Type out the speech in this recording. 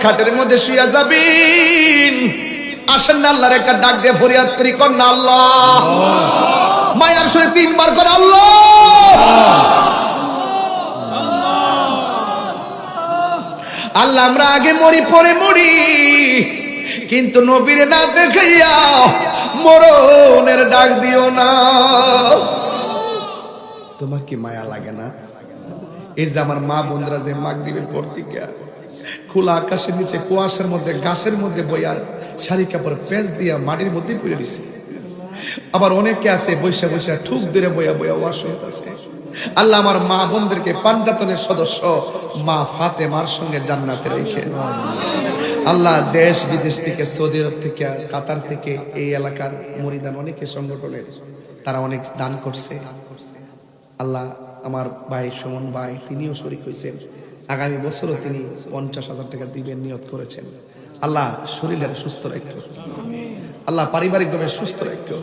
খাটের মধ্যে শুয়ে যাবেন, আসেন না আল্লাহর একটা ডাক দিয়ে ফরিয়াদ করি, কর না আল্লাহ। মায়ার সুরে 3 বার করে আল্লাহ। আল্লাহ আমরা আগে মরি পরে মরি, কিন্তু নবীরে না দেখাইয়া মরণের ডাক দিও না। তোমার কি মায়া লাগে না? এই যে আমার মা বোনরা যে মাগরিবের পর থেকে খোলা আকাশের নিচে কুয়াশার মধ্যে গাছের মধ্যে বইয়া শাড়ি কাপড় পেঁচ দিয়া মাটির মধ্যে পড়ে দিছে, আবার অনেকে আছে বৈশা বৈশা ঠুক ধরে বইয়া বইয়া ওয়াজ শুনতেছে। আল্লাহ আমার মা বোনদেরকে পাঞ্জাতনের সদস্য মা ফাতেমার সঙ্গে জান্নাতে রেখে আল্লাহ দেশ বিদেশ থেকে, সৌদি আরব থেকে, কাতার থেকে, এই এলাকার মরিদান অনেকে সংগঠনের তারা অনেক দান করছে। আল্লাহ আমার ভাই সুমন ভাই তিনিও শরীক হয়েছেন, আগামী বছরও তিনি 50,000 টাকা দিবেন নিয়ত করেছেন। আল্লাহ শরীরের সুস্থ রাখো, আল্লাহ পারিবারিকভাবে সুস্থ রাখো।